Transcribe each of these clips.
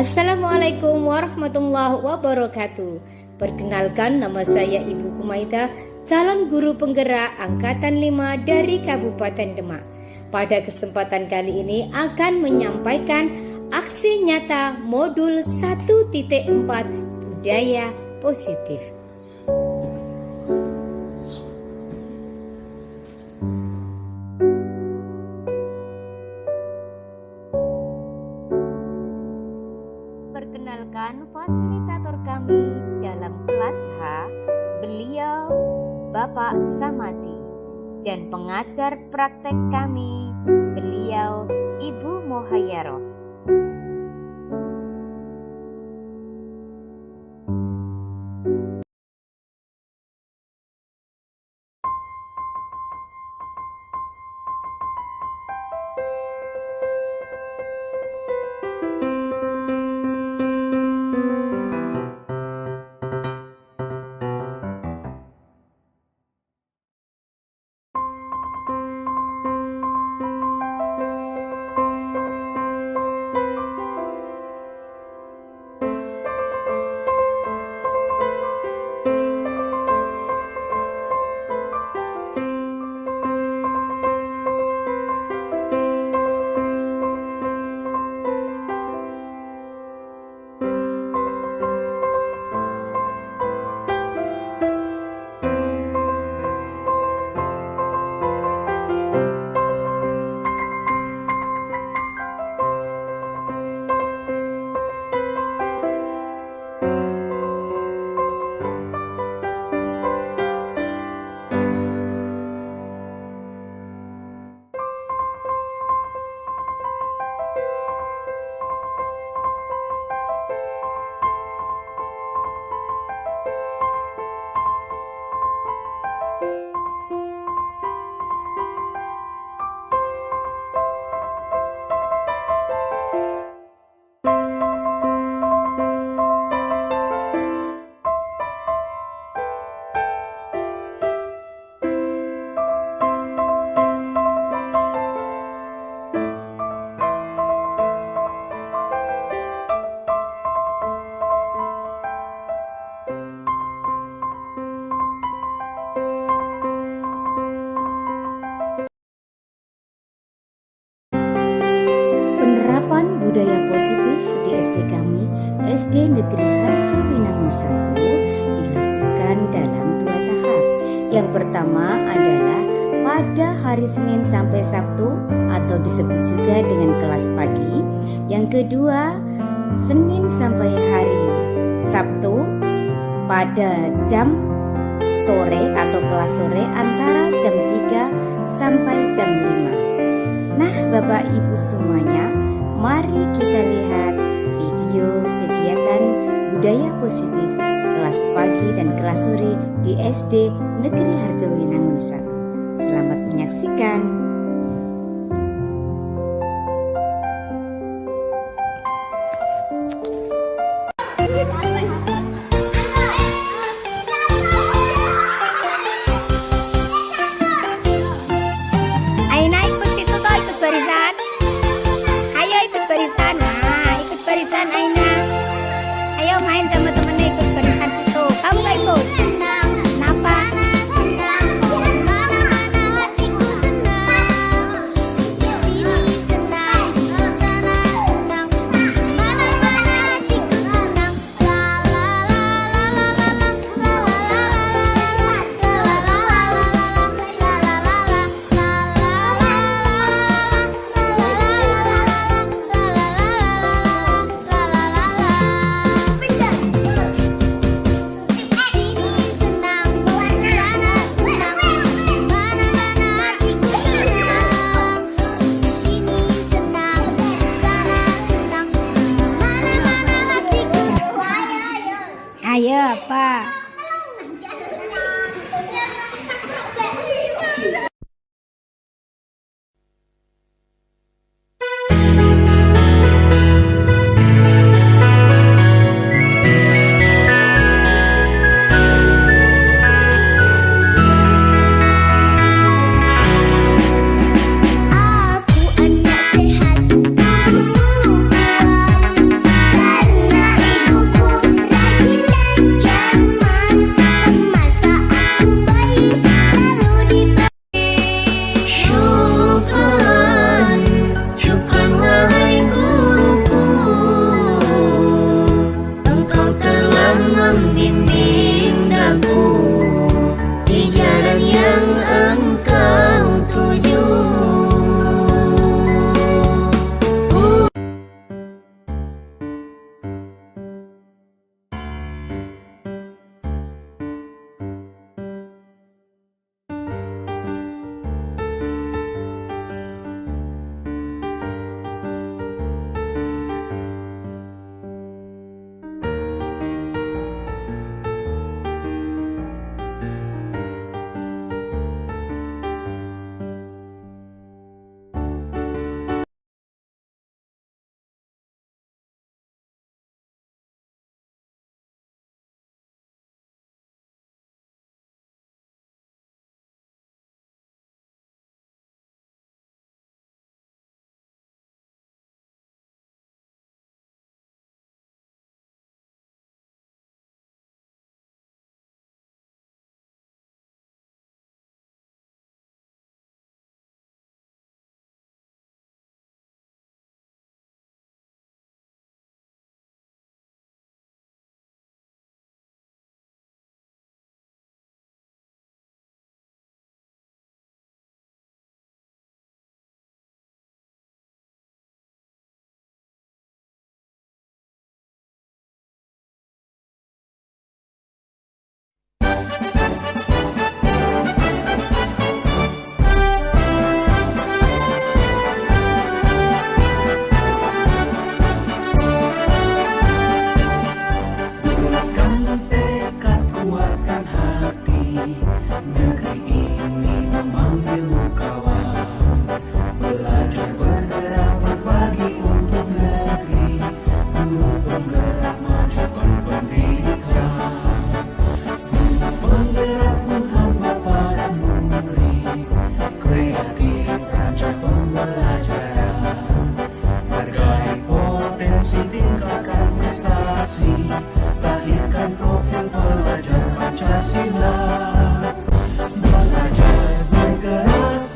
Assalamualaikum warahmatullahi wabarakatuh. Perkenalkan, nama saya Ibu Kumaida, calon guru penggerak Angkatan 5 dari Kabupaten Demak. Pada kesempatan kali ini akan menyampaikan aksi nyata modul 1.4 budaya positif. Perkenalkan fasilitator kami dalam kelas H, beliau Bapak Samati, dan pengajar praktek kami, beliau Ibu Mohayaroh. Penerapan budaya positif di SD kami, SD Negeri Harjowinangun 1, dilakukan dalam 2 tahap. Yang pertama adalah pada hari Senin sampai Sabtu atau disebut juga dengan kelas pagi. Yang kedua, Senin sampai hari Sabtu pada jam sore atau kelas sore antara jam 3 sampai jam 5. Nah, Bapak Ibu semuanya, mari kita lihat video kegiatan budaya positif kelas pagi dan kelas sore di SD Negeri Harjowinangun 1. Selamat menyaksikan. Aina ikut situ toh, ikut barisan. Ayo ikut barisan. Nah, ikut barisan Aina. Ayo main sama temennya, ikut barisan situ. Kamu gak ikut? Kenapa? Ayo, Pak. Aku anak sehat, kamu kuat. penggerak majukan pendidikan, penggerak menghambat para murid, kreatif rancang pembelajaran, hargai potensi tingkatkan prestasi, lahirkan profil pelajar Pancasila, belajar bergerak.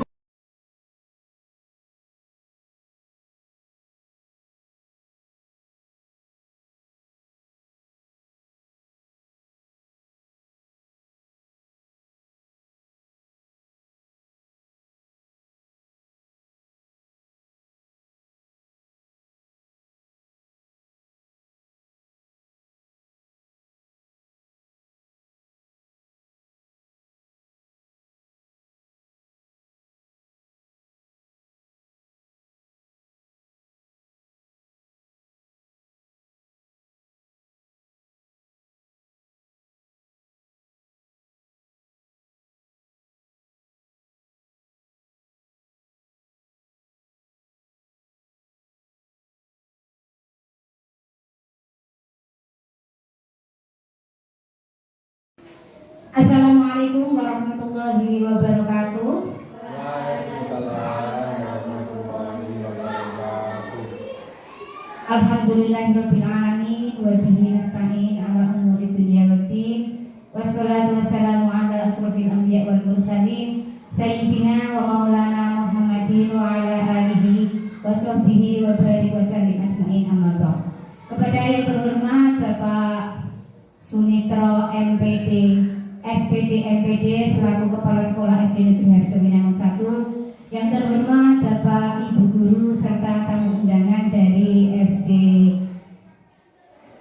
Assalamualaikum warahmatullahi wabarakatuh. Alhamdulillahirabbil alamin wa bihi nasta'in ala umuri dunya waddin. Wassalatu wassalamu ala asrofil anbiya wal mursalin sayyidina wa maulana Muhammadin wa ala alihi wa sahbihi wa barik wa sallim ajmain, amma ba'd. Kepada yang terhormat Bapak Sunitro MPD SPD MPD selaku Kepala Sekolah SD Negeri Harjowinangun 1, yang terhormat Bapak Ibu Guru serta tamu undangan dari SD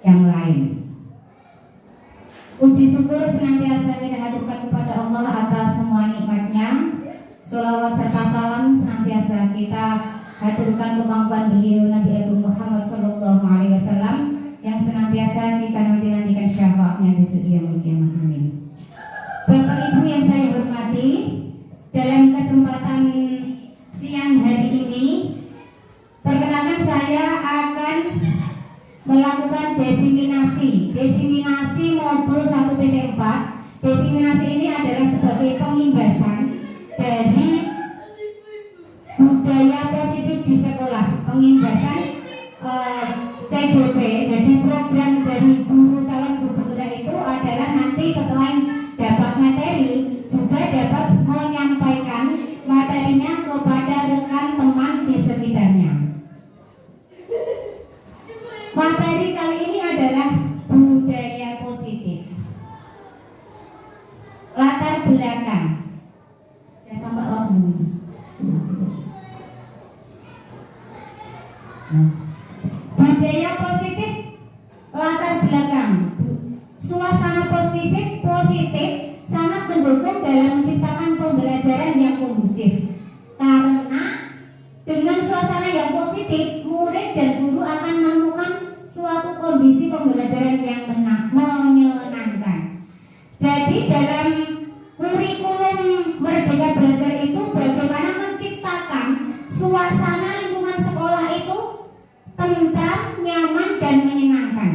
yang lain. Puji syukur senantiasa kita haturkan kepada Allah atas semua nikmatnya. Sholawat serta salam senantiasa kita haturkan kemampuan beliau Nabi Agung Muhammad Sallallahu Alaihi Wasallam yang senantiasa kita nantikan syafaatnya besok yaumul kiamah. Amin. Bapak Ibu yang saya hormati, dalam kesempatan siang hari ini, perkenalkan saya akan melakukan desiminasi modul 1.4. Desiminasi ini adalah sebagai pengimbasan dari budaya positif di sekolah, pengimbasan CDP. Jadi program dari guru calon guru penggerak itu adalah nanti setelah dapat materi juga dapat menyampaikan materinya kepada rekan teman di sekitarnya. Materi kali ini adalah budaya positif. Latar belakang. Ya, tambah budaya positif, latar belakang. Suasana positif sangat mendukung dalam menciptakan pembelajaran yang kondusif. Karena dengan suasana yang positif, murid dan guru akan menemukan suatu kondisi pembelajaran yang menyenangkan. Jadi dalam kurikulum Merdeka Belajar itu bagaimana menciptakan suasana lingkungan sekolah itu tentram, nyaman dan menyenangkan.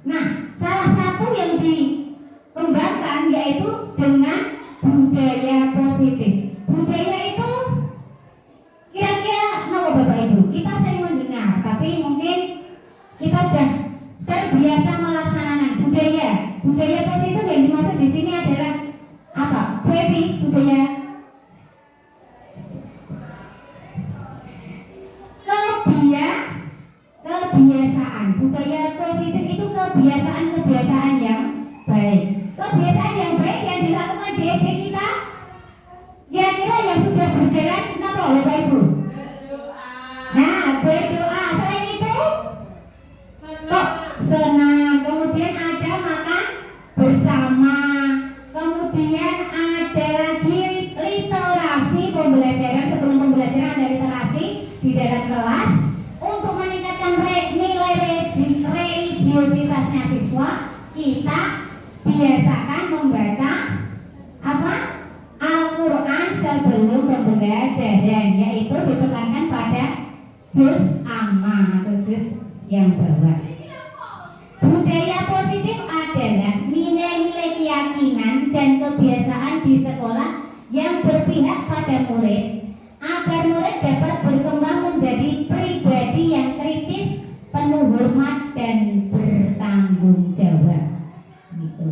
Nah, salah satu yang dikembangkan yaitu dengan budaya positif. Budaya itu kira-kira apa Bapak Ibu? Kita sering mendengar, tapi mungkin kita sudah terbiasa melaksanakan budaya. Budaya positif yang dimaksud di sini adalah apa? Baby, budaya kebiasaan. Budaya positif itu kebiasaan yang baik. Kebiasaan yang baik yang dilakukan di SD kita kira-kira yang sudah berjalan apa Bapak Ibu? Nah, berdoa. Selain itu senang. Kemudian ada makan bersama. Kemudian ada lagi literasi pembelajaran. Sebelum pembelajaran ada literasi di dalam kelas untuk meningkatkan nilai religiositasnya siswa. Kita biasakan membaca apa? Al-Quran sebelum pembelajaran, yaitu ditekankan pada juz amma atau juz yang bawah. dan kebiasaan di sekolah yang berpihak pada murid agar murid dapat berkembang menjadi pribadi yang kritis, penuh hormat dan bertanggung jawab. Gitu.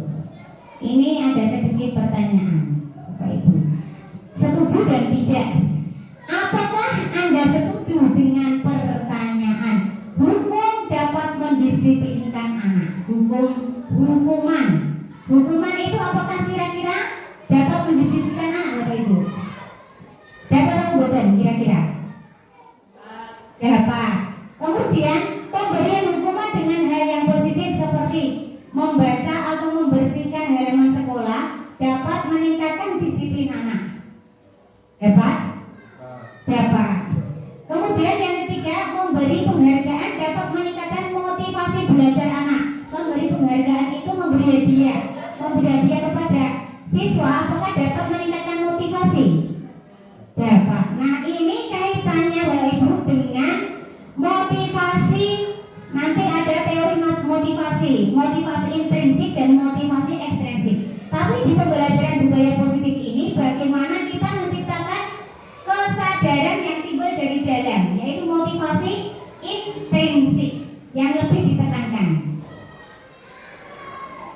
Ini ada sedikit pertanyaan, Bapak Ibu. Setuju dan tidak? Apakah Anda setuju dengan pertanyaan hukum dapat mendisiplinkan anak? Hukuman itu apakah kira-kira dapat mendisiplinkan anak, Bapak Ibu? Dapat atau bukan kira-kira? Dapat. Kemudian pemberian hukuman dengan hal yang positif seperti membaca atau membersihkan halaman sekolah dapat meningkatkan disiplin anak. Dapat? Dapat. Kemudian yang ketiga, memberi penghargaan dapat meningkatkan motivasi belajar anak. Memberi penghargaan itu memberi hadiah kepada siswa, apakah dapat meningkatkan motivasi? Dapat. Nah, ini kaitannya Bapak Ibu dengan motivasi. Nanti ada teori motivasi intrinsik dan motivasi ekstrinsik. Tapi di pembelajaran budaya positif ini, bagaimana kita menciptakan kesadaran yang timbul dari dalam, yaitu motivasi intrinsik yang lebih ditekankan.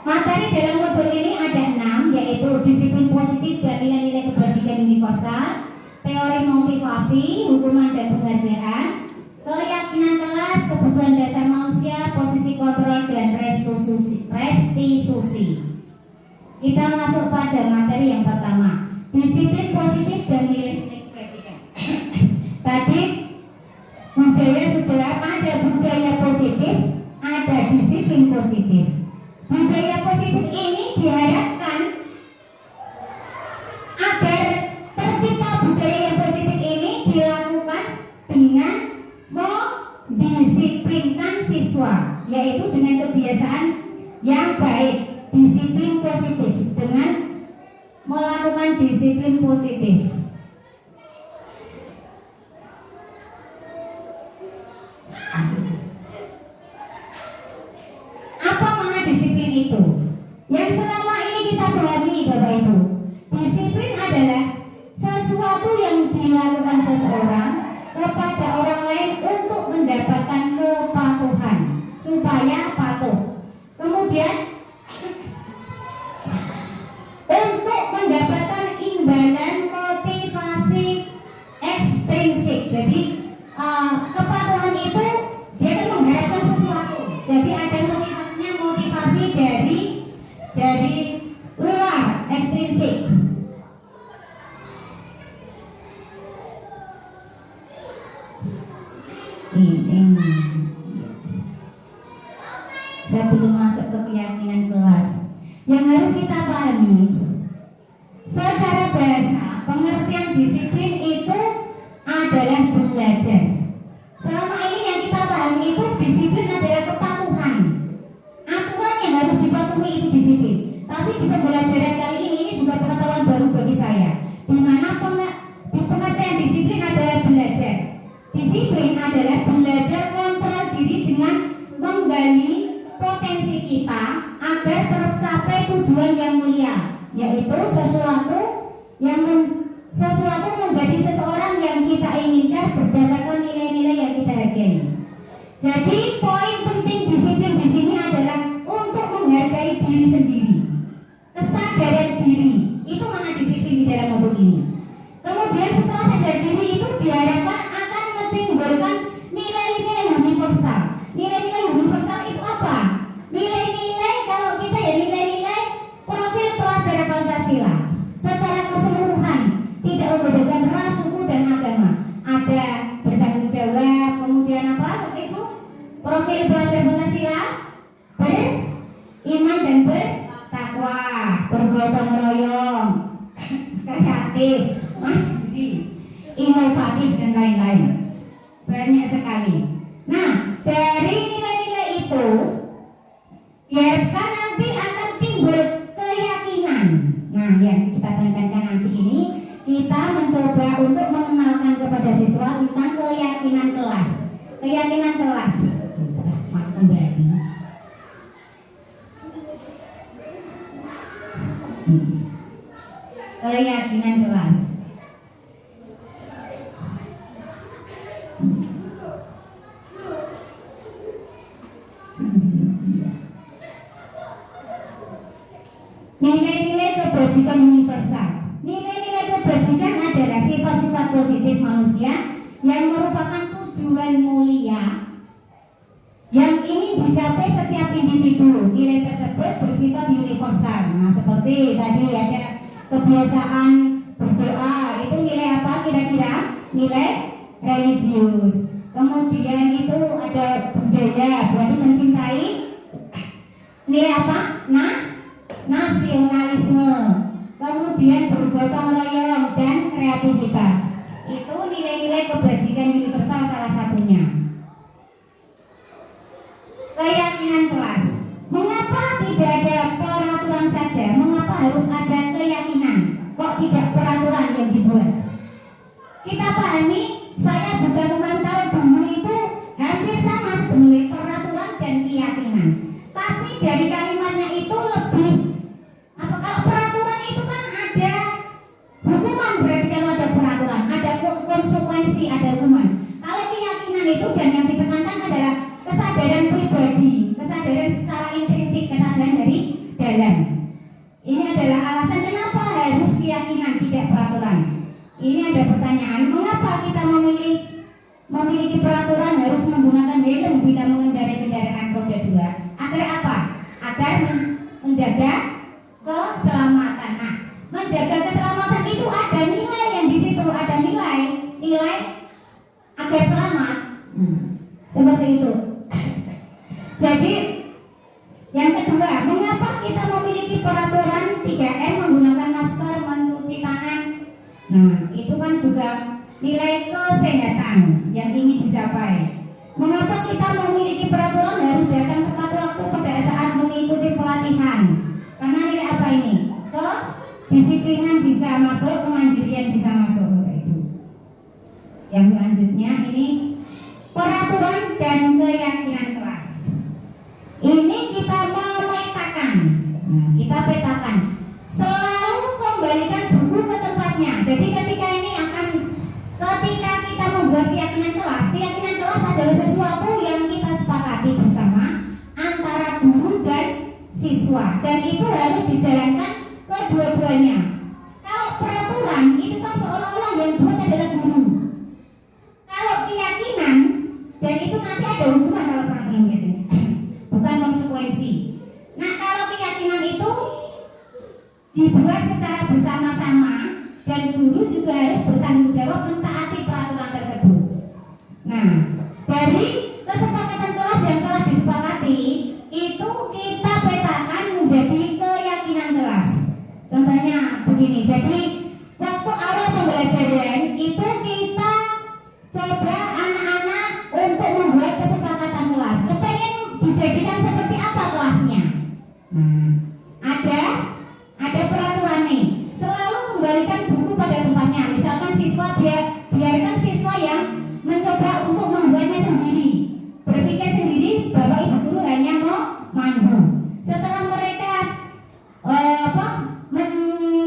Materi dalam modul ini ada 6, yaitu disiplin positif dan nilai-nilai kebajikan universal, teori motivasi, hukuman dan penghargaan, keyakinan kelas, kebutuhan dasar manusia, posisi kontrol dan restitusi. Kita masuk pada materi yang pertama, disiplin positif dan nilai-nilai kebajikan. Tadi budaya sudah ada budaya positif, ada disiplin positif. Budaya positif ini diharapkan agar tercipta budaya yang positif ini dilakukan dengan mendisiplinkan siswa, yaitu dengan kebiasaan yang baik. Disiplin positif dengan melakukan disiplin positif. Apa makna disiplin itu? Yang selama ini kita pahami, Bapak Ibu, disiplin adalah sesuatu yang dilakukan seseorang kepada orang lain untuk mendapatkan kepatuhan, supaya patuh. Kemudian untuk mendapatkan imbalan motivasi ekstrinsik. Jadi kepatuhan itu dia kan mengharapkan sesuatu. Jadi ada motivasinya, motivasi dari luar, ekstrinsik. Ini saya belum masuk ke keyakinan kelas. Yang harus kita pahami, secara bahasa, pengertian disiplin itu adalah belajar. Selama ini yang kita pahami itu disiplin adalah kepatuhan. Aturan yang harus dipatuhi itu disiplin. Tapi di pembelajaran kali ini juga pengetahuan baru bagi saya, di mana pengertian disiplin adalah belajar. Disiplin adalah belajar kontrol diri dengan menggali potensi kita agar tercapai tujuan yang mulia, yaitu sesuatu menjadi seseorang yang kita inginkan berdasarkan nilai-nilai yang kita hargai. Jadi poin penting disiplin di sini adalah untuk menghargai diri sendiri, kesadaran diri. Itu mana disiplin di dalam modul ini. Kemudian setelah sadar diri itu diharapkan akan menimbulkan nilai-nilai universal. Nilai-nilai universal itu apa? Nilai-nilai, kalau kita ya nilai-nilai profil pelajar Pancasila secara keseluruhan, tidak membedakan ras, suku dan agama. Ada bertanggung jawab, kemudian apa? Ibu? Profil pelajar Pancasila beriman dan bertakwa, bergotong royong, kreatif, mandiri, inovatif dan lain-lain. Banyak sekali. Nah, dari nilai-nilai itu diharapkan nanti akan timbul keyakinan. Nah, yang kita tekankan nanti ini, kita mencoba untuk mengenalkan kepada siswa tentang keyakinan kelas. Keyakinan kelas. Kembali. keyakinan kelas. Nilai-nilai kebajikan universal. Nilai-nilai kebajikan adalah sifat-sifat positif manusia yang merupakan tujuan mulia yang ingin dicapai setiap individu. Nilai tersebut bersifat universal. Nah, seperti tadi ada kebiasaan berdoa, itu nilai apa kira-kira? Nilai religius. Kemudian itu ada budaya, berarti mencintai. Nilai apa? Nasionalisme. Kemudian bergotong royong dan kreativitas. Itu nilai-nilai kebajikan universal salah satunya. Keyakinan kelas. Mengapa tidak ada peraturan saja? Mengapa harus ada keyakinan? Kok tidak peraturan yang dibuat? Kita pahami, saya juga memantau dulu itu hampir sama sebenarnya peraturan dan keyakinan. Tapi dari kalimatnya itu lebih apa, kalau peraturan itu kan ada hukuman, berarti kalau ada peraturan ada konsekuensi, ada hukuman. Kalau keyakinan itu dan yang ditekankan adalah kesadaran pribadi, kesadaran secara intrinsik, kesadaran dari dalam. Ini adalah alasan kenapa harus keyakinan tidak peraturan. Ini ada pertanyaan, mengapa kita memiliki peraturan harus menggunakan helm bila mengendarai kendaraan roda 2? Agar apa? Agar menjaga keselamatan. Nah, menjaga keselamatan itu ada nilai yang di situ, ada nilai agar selamat. Seperti itu. Jadi yang kedua, mengapa kita memiliki peraturan 3M, menggunakan masker, mencuci tangan? Nah, itu kan juga nilai kesehatan yang ingin dicapai. Mengapa kita memiliki peraturan harus datang tepat waktu pada saat mengikuti pelatihan? Karena nilai apa ini? Kedisiplinan bisa masuk, kemandirian bisa masuk. Yang selanjutnya ini peraturan dan keyakinan kelas. Ini kita memetakan. Nah, kita petakan. Selalu kembalikan buku ke tempatnya. Jadi ketika kita membuat keyakinan kelas adalah sesuatu yang kita sepakati bersama antara guru dan siswa, dan itu harus dijalankan kedua-duanya. Kalau peraturan itu kan seolah-olah yang buat adalah guru. Kalau keyakinan, dan itu nanti ada hukuman kalau peraturan biasanya, bukan konsekuensi. Nah, kalau keyakinan itu dibuat secara bersama-sama dan guru juga harus bertanggung jawab mentaati peraturan tersebut. Nah, dari kesepakatan kelas yang telah disepakati itu kita petakan menjadi keyakinan kelas. Contohnya begini, jadi waktu awal pembelajaran itu kita coba anak-anak untuk membuat kesepakatan kelas. Kepengen dijadikan seperti apa kelasnya? Ada peraturan nih. Selalu kembalikan buku pada tempatnya. Misalkan siswa biarkan siswa yang mencoba untuk membuatnya sendiri, berpikir sendiri, bapak ibu guru hanya mau mandu. Setelah mereka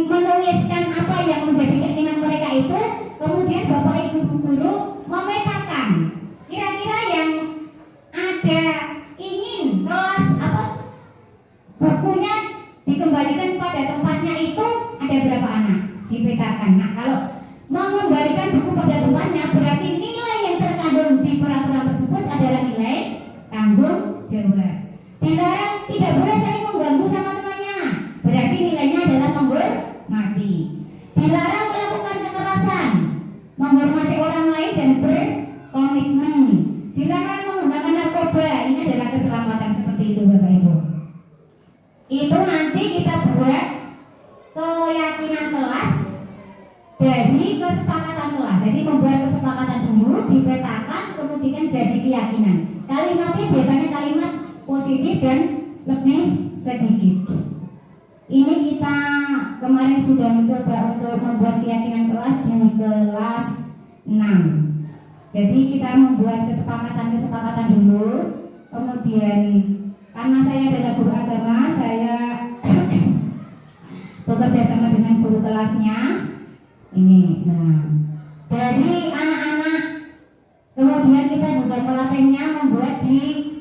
menuliskan apa yang menjadi keinginan mereka itu, kemudian bapak ibu guru memetakan kira-kira yang ada ingin kelas bukunya dikembalikan pada tempatnya itu ada berapa anak, dipetakan. Nah, kalau mengembalikan buku pada tempatnya berarti nilai yang terkandung di peraturan tersebut adalah nilai tanggung jawab. Dilarang, tidak boleh saling mengganggu sama temannya, berarti nilainya adalah menghormati. Dilarang melakukan kekerasan, menghormati orang lain dan berkomitmen. Dilarang menggunakan narkoba, ini adalah keselamatan. Seperti itu Bapak Ibu. Itu nanti kita buat keyakinan kelas dari kesepakatan kelas. Jadi membuat kesepakatan dulu, dipetakan, kemudian jadi keyakinan. Kalimatnya biasanya kalimat positif dan lebih sedikit. Ini kita kemarin sudah mencoba untuk membuat keyakinan kelas di kelas 6. Jadi kita membuat kesepakatan dulu, kemudian karena saya adalah guru agama, saya bekerja sama dengan guru kelasnya. Ini, nah, dari anak-anak, kemudian kita juga melatihnya membuat di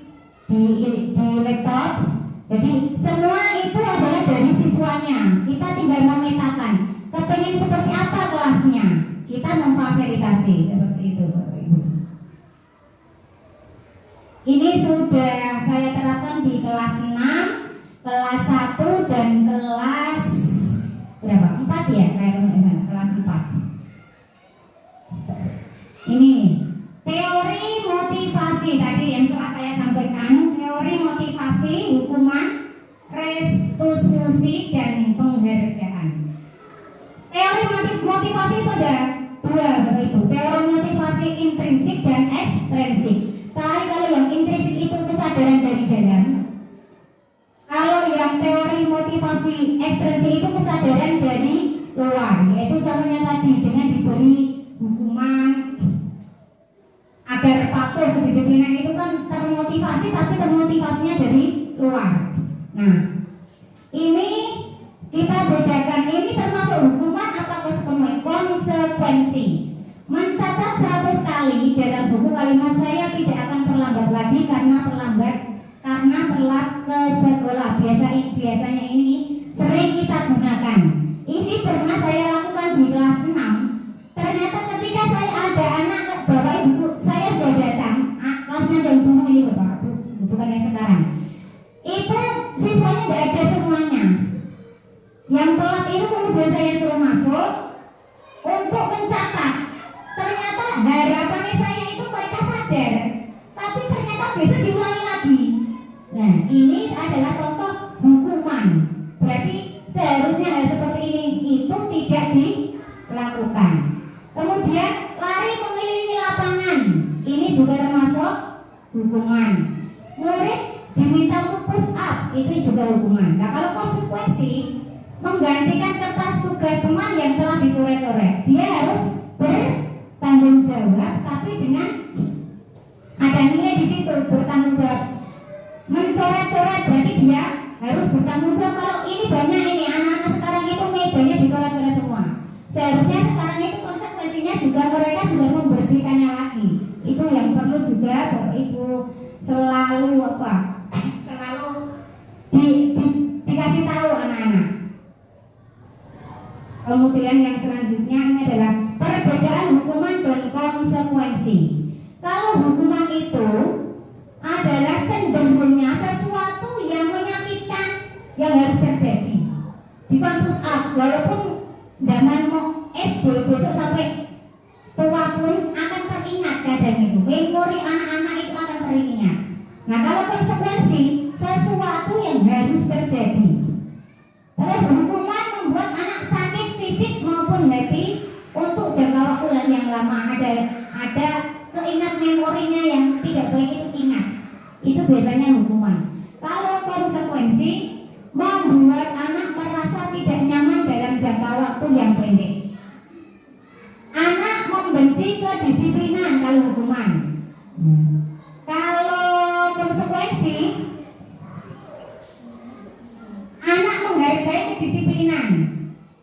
laptop. Jadi semua itu adalah dari siswanya. Kita tinggal memetakan kepengen seperti apa kelasnya, kita memfasilitasi seperti itu, Bapak Ibu. Ini sudah saya terapkan di kelas 6, kelas 1 dan kelas berapa? 4 ya, kayak kelas 4. Ini teori motivasi tadi yang telah saya sampaikan, teori motivasi, hukuman, restitusi dan penghargaan. Teori motivasi itu ada dua, Bapak Ibu. Teori motivasi intrinsik dan ekstrinsik. Kalau yang intrinsik itu kesadaran dari dalam. Kalau yang teori motivasi ekstrinsik itu kesadaran dari luar. Yaitu contohnya tadi dengan diberi hukuman agar patuh kedisiplinan itu kan termotivasi, tapi termotivasinya dari luar. Nah, ini kita bedakan, ini termasuk hukuman atau konsekuensi. Mencatat 100 kali dalam buku kalimat saya tidak akan terlambat lagi karena telat ke sekolah. Biasanya ini sering kita gunakan. Ini pernah saya lakukan di kelas 6. Ternyata ketika saya ada anak, Bapak Ibu, saya sudah datang kelasnya yang dulu ini, Bapak, bukan yang sekarang. Itu siswanya tidak ada semuanya. Yang telat itu kemudian saya suruh masuk untuk mencatat. Ternyata harapannya saya itu mereka sadar, tapi ternyata besok diulangi lagi. Nah, ini adalah contoh hukuman. Berarti seharusnya hal seperti ini itu tidak dilakukan. Kemudian lari mengelilingi lapangan, ini juga termasuk hukuman. Murid diminta untuk push up, itu juga hukuman. Nah, kalau konsekuensi menggantikan kertas tugas teman yang telah dicoret-coret, dia harus bertanggung jawab, tapi dengan ada nilai di situ, bertanggung jawab. Mencoret-coret berarti dia harus bertanggung jawab. Kalau ini banyak ini anak-anak sekarang itu mejanya dicoret-coret semua. Seharusnya sekarang itu konsekuensinya juga mereka juga membersihkannya lagi. Itu yang perlu juga Bapak Ibu selalu dikasih tahu anak-anak. Kemudian yang selanjutnya ini adalah perbedaan hukuman dan konsekuensi. Kalau hukuman itu adalah cenderungnya sesuatu yang menyakitkan yang harus terjadi. Di push up, walaupun zaman mau SD besok sampai tua pun akan teringat keadaan itu. Memori anak-anak itu akan teringat. Nah, kalau konsekuensi sesuatu yang harus terjadi. Terus hukuman membuat anak sakit fisik maupun hati untuk jangka waktu yang lama. Ada keingat memorinya yang tidak baik itu ingat. Itu biasanya hukuman. Kalau konsekuensi membuat anak merasa tidak nyaman dalam jangka waktu yang pendek. Anak membenci kedisiplinan kalau hukuman. Kalau konsekuensi, anak menghargai kedisiplinan.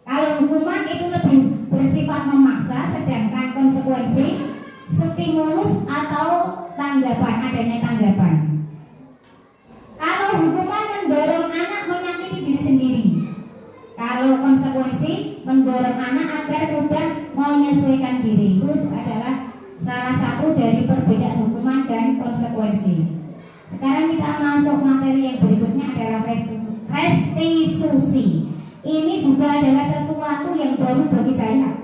Kalau hukuman itu lebih bersifat memaksa, sedangkan konsekuensi stimulus atau tanggapan, adanya tanggapan. Kalau hukuman mendorong anak menyakiti diri sendiri. Kalau konsekuensi mendorong anak agar mudah menyesuaikan diri. Itu adalah salah satu dari perbedaan hukuman dan konsekuensi. Sekarang kita masuk materi yang berikutnya adalah restitusi. Ini juga adalah sesuatu yang baru bagi saya.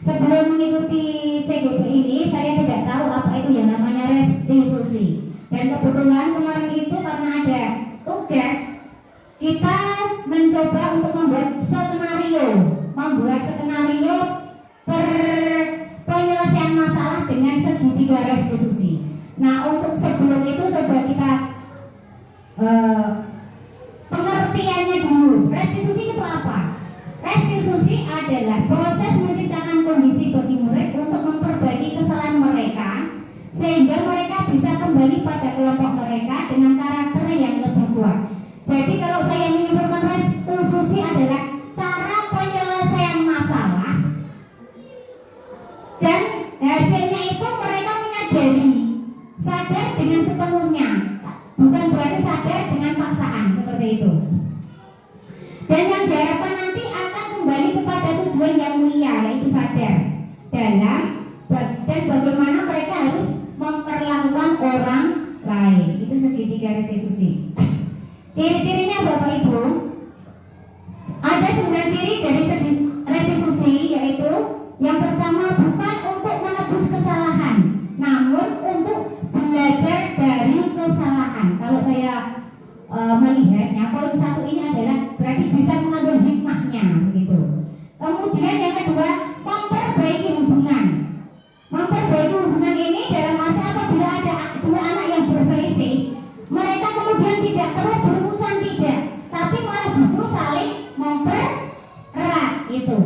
Sebelum mengikuti CGP ini, saya tidak tahu apa itu yang namanya restitusi. Dan kebetulan kemarin itu karena ada tugas, kita mencoba untuk membuat skenario penyelesaian masalah dengan segitiga restitusi. Nah, untuk sebelum itu coba kita pengertiannya dulu. Restitusi itu apa? Restitusi adalah proses menciptakan kondisi bagi murid untuk memperbaiki kesalahan mereka sehingga mereka bisa kembali pada kelompok mereka dengan karakter yang lebih kuat. Jadi kalau saya menyimpulkan restitusi adalah bukan berarti sadar dengan paksaan seperti itu. Dan yang diharapkan nanti akan kembali kepada tujuan yang mulia, yaitu sadar dalam dan bagaimana mereka harus memperlakukan orang lain. Itu segitiga restitusi. Ciri-cirinya Bapak Ibu, ada 9 ciri dari restitusi, yaitu yang pertama bukan untuk menebus kesalahan, namun untuk belajar dari kesalahan. Kalau saya melihatnya, poin 1 ini adalah berarti bisa mengambil hikmahnya, begitu. Kemudian yang kedua, memperbaiki hubungan. Memperbaiki hubungan ini dalam arti apabila ada dua anak yang berselisih, mereka kemudian tidak terus bermusuhan, tidak, tapi malah justru saling mempererat itu.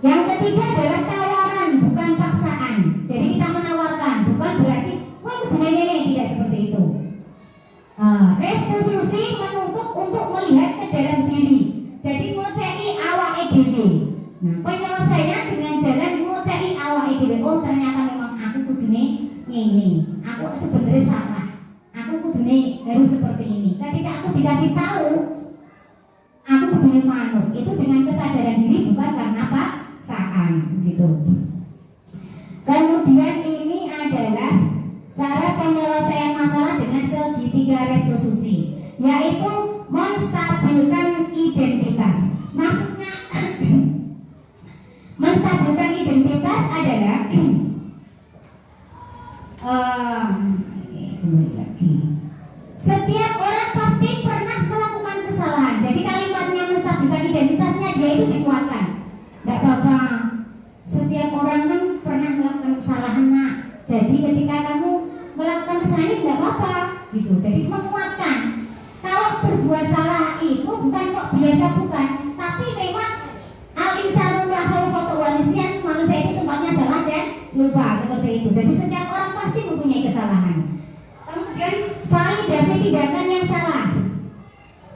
Yang ketiga adalah tawaran, bukan paksaan. Jadi kita menawarkan, bukan berarti wah itu ini, tidak seperti itu. Restitusi menuntut untuk melihat ke dalam diri. Jadi ngoceki awake dhewe. Nah, penyelesaian dengan jalan ngoceki awake dhewe. Oh, ternyata memang aku kudune ngene. Aku sebenarnya salah. Aku kudune harus seperti ini. Ketika aku dikasih tahu, aku kudune manut. Itu dengan kesadaran diri, bukan karena paksaan, gitu. Kemudian ini adalah cara penyelesaian masalah dengan segitiga restitusi, yaitu menstabilkan identitas. Maksudnya menstabilkan identitas adalah setiap orang pasti pernah melakukan kesalahan. Jadi kalimatnya menstabilkan identitasnya, dia itu dikuatkan. Tidak apa-apa, setiap orang kan pernah melakukan kesalahan, nak. Jadi ketika kamu melakukan kesalahan tidak apa-apa, gitu. Jadi menguatkan. Kalau berbuat salah itu bukan kok biasa, bukan, tapi memang al-insanu lahul khata'un, manusia itu tempatnya salah dan lupa, seperti itu. Jadi setiap orang pasti mempunyai kesalahan. Kemudian validasi tindakan yang salah.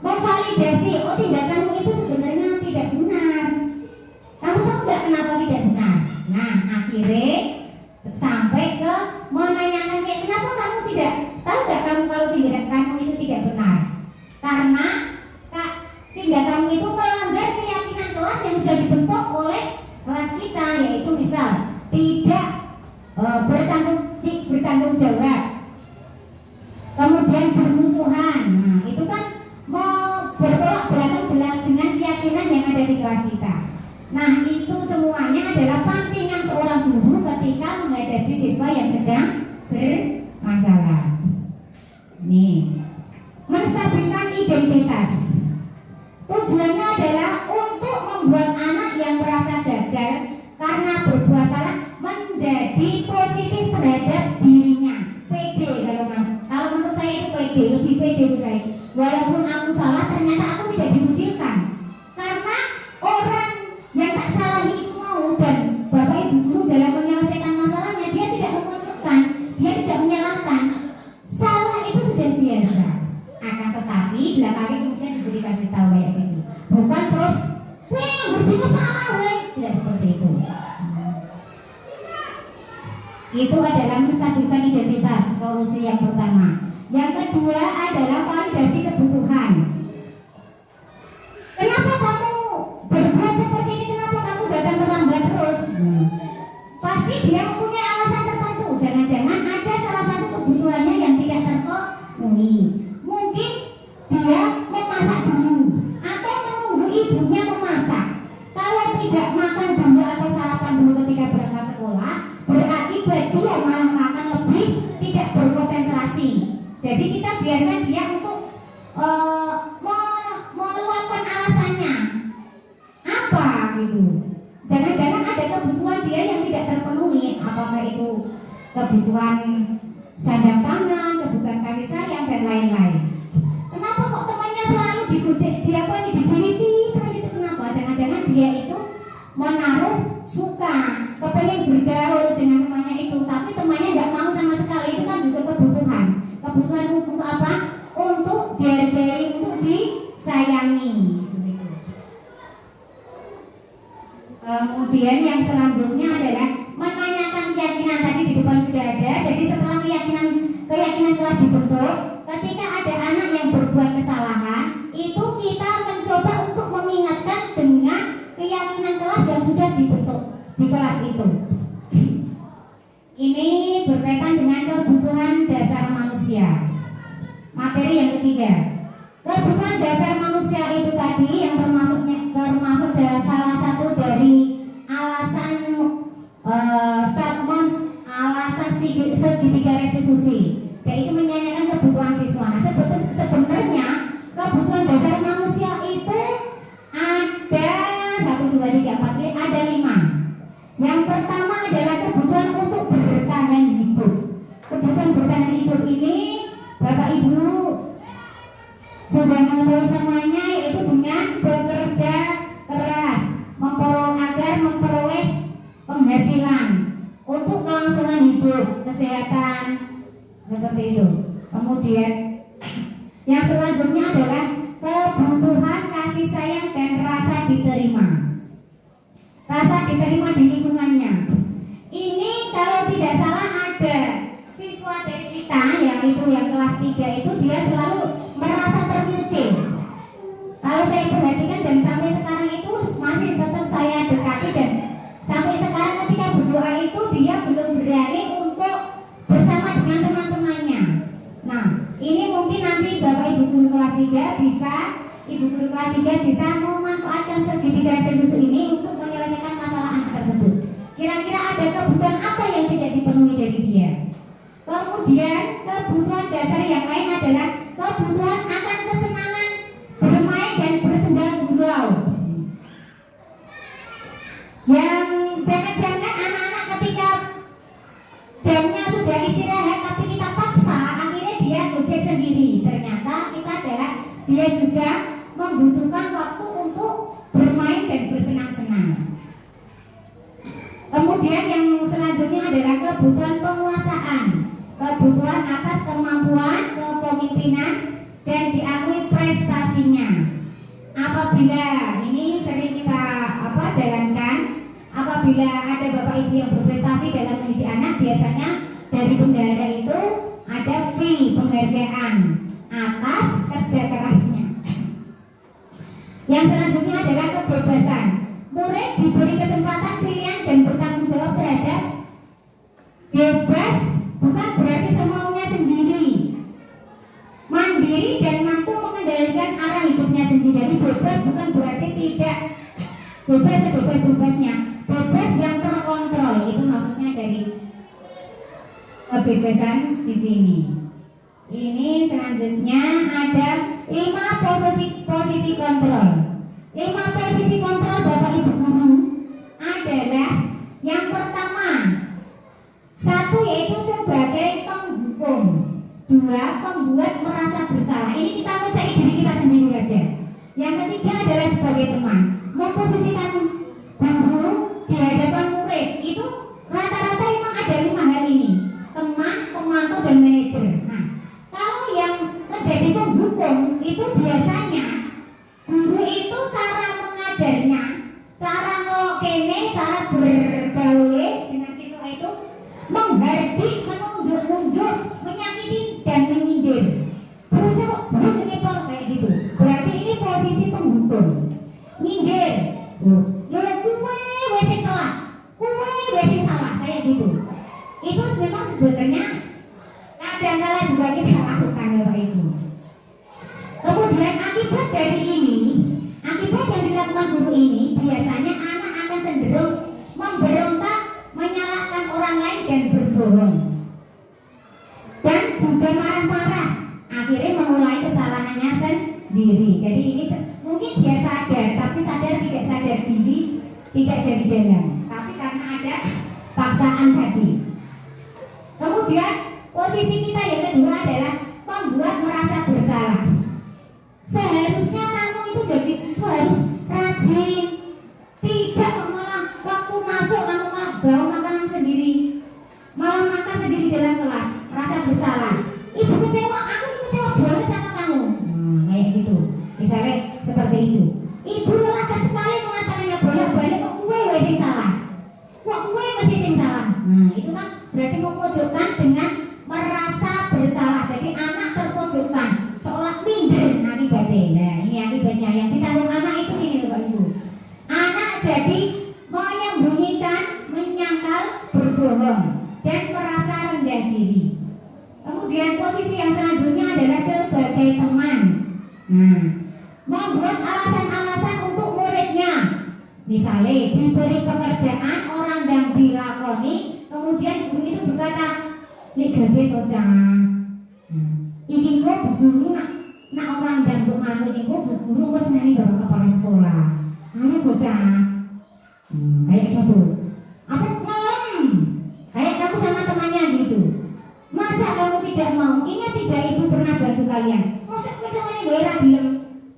Memvalidasi, oh tindakanmu itu sebenarnya tidak benar. Kamu tahu tidak kenapa tidak benar? Nah, akhirnya sampai ke menanyakan kayak kenapa kamu tidak tahu nggak kamu kalau tindakanmu itu tidak benar? Karena tindakanmu itu melanggar keyakinan kelas yang sudah dibentuk oleh kelas kita, yaitu misal tidak bertanggung jawab, kemudian bermusuhan. Nah, itu kan mau bertolak belakang dengan keyakinan yang ada di kelas kita. Nah, itu semuanya adalah pancingan seorang guru ketika menghadapi siswa yang sedang bermasalah. Nih, menstabilkan identitas. Tujuannya adalah untuk membuat anak yang merasa gagal karena berbuat salah menjadi positif terhadap dirinya. Pede, kalau menurut saya itu pede, lebih pede menurut saya. Walaupun aku salah, ternyata aku tidak dikucilkan. Karena orang yang tak salah itu mau, dan Bapak Ibu guru dalam menyelesaikan masalahnya, dia tidak memunculkan, dia tidak menyalahkan. Salah itu sudah biasa. Akan tetapi belakangnya kemudian diberi kasih tahu kayak gitu. Bukan terus, weh berarti salah, weh, tidak seperti itu. Itu adalah menstabilkan identitas, solusi yang pertama. Yang kedua adalah validasi kebutuhan. Kenapa kamu berbuat seperti ini? Kenapa kamu datang terlambat terus? Pasti dia mempunyai alasan tertentu. Jangan-jangan ada salah satu kebutuhannya yang tidak terpenuhi. Mungkin dia memasak dulu atau menunggu ibunya memasak. Kalau tidak makan dulu atau sarapan dulu ketika berangkat sekolah, berakibat dia malah makan lebih, tidak berkonsentrasi. Jadi kita biarkan dia untuk meluapkan alasannya apa gitu. Jangan-jangan ada kebutuhan dia yang tidak terpenuhi. Apakah itu kebutuhan sandang pangan, kebutuhan kasih sayang dan lain-lain. Kenapa kok temannya selalu dijiliti terus itu kenapa? Jangan-jangan dia itu menaruh suka, kepengen bergaul dengan temannya itu, tapi temannya nggak mau sama sekali. Itu kan juga kebutuhan. Kebutuhan untuk apa? Untuk dihargai, untuk disayangi. Kemudian yang selanjutnya adalah menanyakan keyakinan. Tadi di depan sudah ada. Jadi setelah keyakinan kelas dibentuk, berbuat kesalahan, itu kita mencoba untuk mengingatkan dengan keyakinan kelas yang sudah dibentuk di kelas itu. Ini berkaitan dengan kebutuhan dasar manusia. Materi yang ketiga, kebutuhan dasar manusia itu tadi yang termasuk dari salah satu dari alasan statement alasan segitiga restitusi, yaitu menyanyikan kebutuhan siswa. Nah, sebenarnya kebutuhan dasar manusia itu ada 1, 2, 3, 4, ada 5. Yang pertama adalah kebutuhan untuk bertahan hidup. Kebutuhan bertahan hidup ini Bapak Ibu sudah mengetahui semuanya, yaitu dengan bekerja keras agar memperoleh penghasilan untuk kelangsungan hidup, kesehatan, seperti itu. Kemudian yang selanjutnya adalah kebutuhan kasih sayang dan rasa diterima. Rasa diterima di lingkungannya. Ini kalau tidak salah ada siswa dari kita yang itu yang kelas 3 itu dia selalu merasa terpuji. Kalau saya perhatikan dan sampai sekarang itu masih tetap saya dekati, dan sampai sekarang ketika berdoa itu dia belum berani untuk bersama dengan teman-temannya. Nah, ini mungkin nanti Bapak Ibu guru kelas 3 bisa, Ibu guru kelas 3 bisa memanfaatkan segitiga restitusi ini untuk menyelesaikan masalah anak tersebut. Kira-kira ada kebutuhan apa yang tidak dipenuhi dari dia? Kemudian kebutuhan dasar yang lain adalah kebutuhan akan kesenangan bermain dan bersenda gurau. Yang jangan-jangan anak-anak ketika jamnya sudah istirahat tapi kita paksa, akhirnya dia gojek sendiri. Ternyata kita adalah dia juga membutuhkan waktu untuk bermain dan bersenang-senang. Kemudian yang selanjutnya adalah kebutuhan penguasaan, kebutuhan atas kemampuan kepemimpinan dan diakui prestasinya. Apabila ini sering kita jalankan, apabila ada Bapak Ibu yang berprestasi dalam mendidik anak, biasanya dari bendahara itu ada fee penghargaan atas kerja kerasnya. Yang selanjutnya adalah kebebasan. Murid diberi kesempatan pilihan dan bertanggung jawab terhadap bebas, bukan berarti semaunya sendiri. Mandiri dan mampu mengendalikan arah hidupnya sendiri. Jadi bebas bukan berarti tidak bebas sebebas-bebasnya, bebas yang terkontrol. Itu maksudnya dari kebebasan di sini. Ini selanjutnya ada 5 posisi kontrol. 5 posisi kontrol Bapak Ibu guru adalah yang pertama, 1 yaitu sebagai penghukum, 2 pembuat merasa bersalah. Ini kita mencari diri kita sendiri saja. Yang ketiga adalah sebagai teman, memposisikan guru di hadapan murid. Itu rata-rata memang ada 5 hal ini: teman, pemantau, dan manajer. Nah, kalau yang menjadi penghukum itu biasanya guru itu cara mengajarnya, cara ngelokene, cara bergaul dengan siswa itu menghardik, menunjuk-nunjuk, menyakiti dan menyindir. Berusaha menepor kayak gitu. Berarti ini posisi penghukum. Nyindir. Ya kue wes telat, kue wes salah kayak gitu. Itu memang sebenarnya kadang-kala juga kita lakukan Bapak Ibu. Kemudian akibat dari ini, akibat yang dilakukan guru ini, biasanya anak akan cenderung memberontak, menyalahkan orang lain dan berbohong, dan juga marah-marah, akhirnya mengulangi kesalahannya sendiri. Jadi ini mungkin dia sadar, tapi sadar tidak sadar diri, tidak dari dalam, tapi karena ada paksaan tadi. Kemudian posisi kita yang kedua adalah membuat merasa bersalah. Seharusnya kamu itu jadi siswa harus rajin, tidak malah waktu masuk kamu malah bawa makanan sendiri, malah makan sendiri dalam kelas, rasa bersalah. Ibu kecewa, aku kecewa banget sama kamu. Kayak gitu, misalnya seperti itu. Ibu malah sekali mengatakannya bolak-balik, kok gue sing salah, kok gue masih sing salah. Nah itu Nah, ini akibatnya yang ditanggung anak itu ini Bapak Ibu. Anak jadi menyembunyikan, menyangkal, berbohong dan merasa rendah diri. Kemudian posisi yang selanjutnya adalah sebagai teman. Nah, membuat alasan-alasan untuk muridnya. Misalnya diberi pekerjaan orang yang dilakoni, kemudian guru itu berkata, "Nek gede to, Cang. Iki kok bu guru nak orang dan bu anu iki kok bu guru wis nani bawa kepala sekolah. Ayo bocah." Kayak gitu. Apa kayak kamu sama temannya gitu. Masa kamu tidak mau? Ingat tidak ibu pernah bantu kalian? Masa temannya gak era bilang,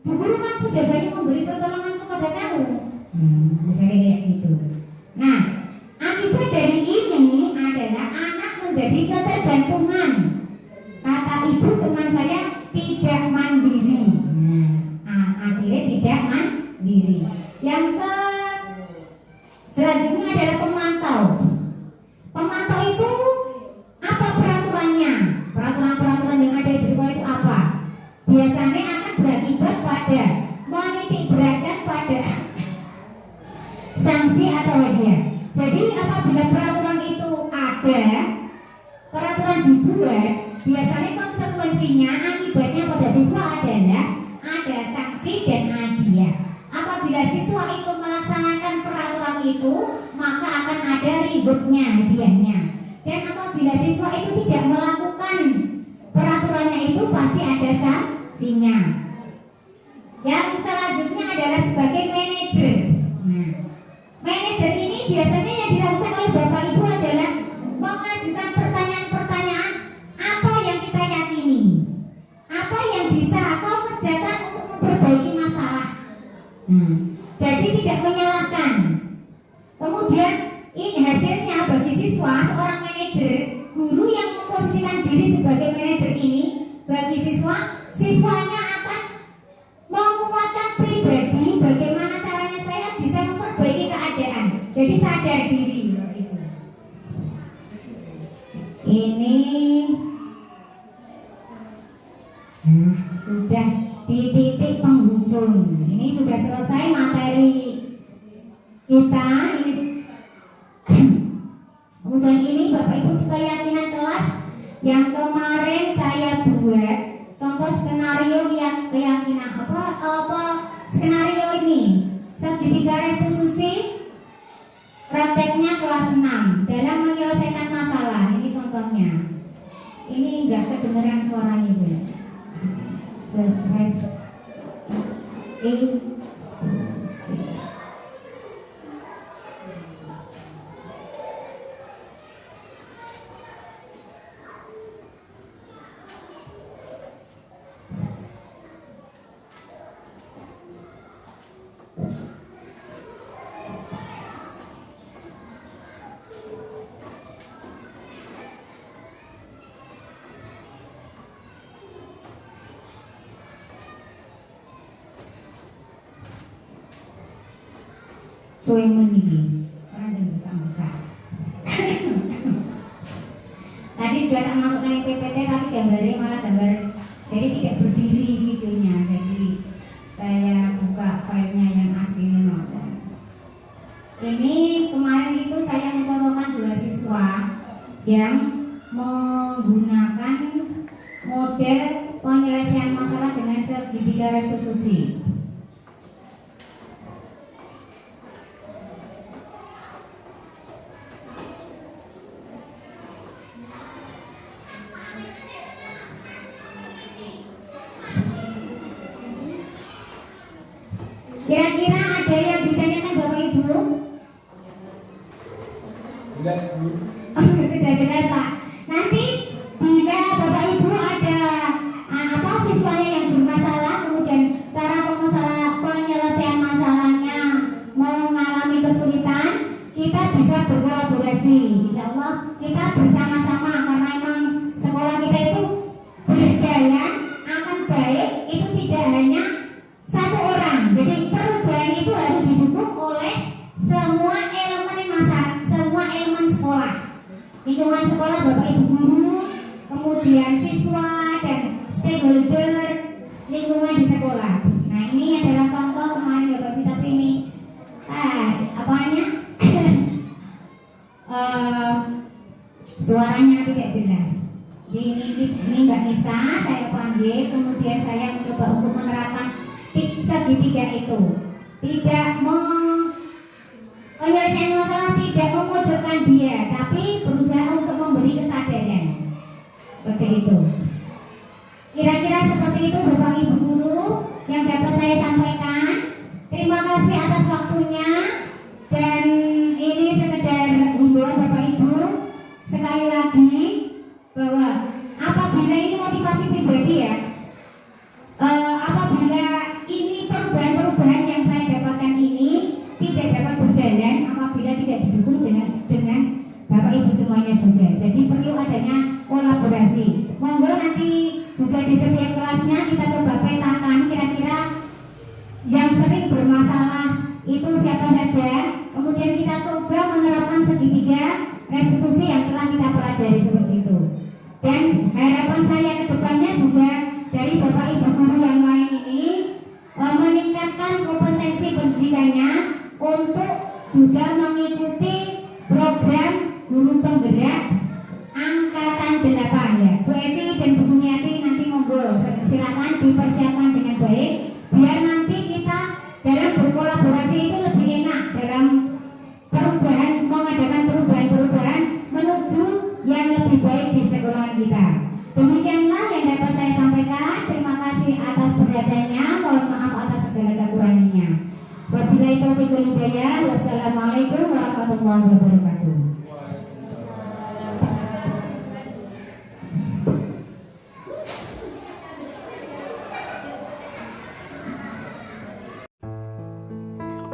"Bu guru kan sudah banyak memberi pertolongan kepada kamu." Misalnya kayak gitu. Nah, akibat dari ini adalah anak menjadi ketergantungan. Kata ibu teman saya tidak mandiri. Akhirnya tidak mandiri. Yang selanjutnya adalah pemantau. Pemantau itu apa peraturannya? Peraturan-peraturan yang ada di sekolah itu apa? Biasanya akan berakibat pada menitik beratkan pada sanksi atau hadiah. Jadi apabila peraturan itu ada, peraturan dibuat, biasanya konsekuensinya akibatnya pada siswa adalah ada sanksi dan hadiah. Apabila siswa itu melaksanakan peraturan itu, maka akan ada rewardnya, hadiahnya. Dan apabila siswa itu tidak melakukan peraturannya itu, pasti ada sanksinya. Yang selanjutnya adalah sebagai manajer. Nah, manajer ini biasanya yang dilakukan oleh Bapak Ibu adalah mengajukan pertanyaan-pertanyaan apa yang kita yakini, apa yang bisa kau kerjakan untuk memperbaiki masalah. Jadi tidak menyalahkan. Kemudian ini hasilnya bagi siswa, seorang manajer, guru yang memposisikan diri sebagai manajer ini bagi siswa, siswanya akan menguatkan pribadi bagaimana caranya saya bisa memperbaiki keadaan. Jadi sadar diri. Ini sudah di titik penghujung. Ini sudah selesai materi kita. Kemudian ini Bapak Ibu keyakinan kelas yang kemarin saya buat contoh skenario yang keyakinan apa skenario ini segitiga restitusi prakteknya kelas 6 dalam menyelesaikan masalah. Ini contohnya. Ini enggak kedengaran suaranya Bu. Restitusi. Soemen ini orang yang buka-buka. Tadi sudah tak masukkan yang PPT tapi gambarnya malah gambar, jadi tidak berdiri videonya. Jadi saya buka filenya yang aslinya maupun. Ini kemarin itu saya mencontohkan 2 siswa yang menggunakan model penyelesaian masalah dengan segitiga restitusi. Kira-kira ada yang ditanyakan Bapak Ibu? Jelas Bu. Sudah jelas Pak. Nanti bila Bapak Ibu ada siswanya yang bermasalah, kemudian cara penyelesaian masalahnya mengalami kesulitan, kita bisa berkolaborasi. Insya Allah kita bersama-sama karena memang sekolah kita itu berjalan akan baik. Itu tidak hanya satu orang, jadi perubahan itu harus didukung lingkungan di sekolah. Nah ini adalah contoh kemarin Bapak Ibu, tapi ini apanya suaranya tidak jelas. Jadi ini Mbak Nisa saya panggil, kemudian saya mencoba untuk menerapkan segitiga itu, tidak penyelesaian masalah, tidak memojokkan dia, tapi berusaha untuk memberi kesadaran. Seperti itu. Kira-kira seperti itu Bapak Ibu guru yang dapat saya sampaikan. Terima kasih atas waktunya, dan ini sekedar himbauan Bapak Ibu sekali lagi bahwa apabila ini motivasi pribadi ya, apabila ini perubahan-perubahan yang saya dapatkan ini tidak dapat berjalan apabila tidak didukung dengan Bapak Ibu semuanya juga. Jadi perlu adanya kolaborasi. Monggo nanti juga di setiap kelasnya kita coba petakan kira-kira yang sering bermasalah itu siapa saja. Kemudian kita coba menerapkan segitiga restitusi yang telah kita pelajari seperti itu. Dan harapan saya ke depannya juga dari Bapak Ibu guru yang lain ini meningkatkan kompetensi pendidikannya untuk juga mengikuti program guru penggerak angkatan 8 ya. Bu Evi dan Bu Jumiati nanti monggo silakan dipersiapkan dengan baik biar nanti kita dalam berkolaborasi itu lebih enak dalam mengadakan perubahan-perubahan menuju yang lebih baik di sekolah kita. Demikianlah yang dapat saya sampaikan. Terima kasih atas perhatiannya. Mohon maaf atas segala kekurangannya. Wabillahi taufiq wal hidayah. Wassalamualaikum warahmatullahi wabarakatuh.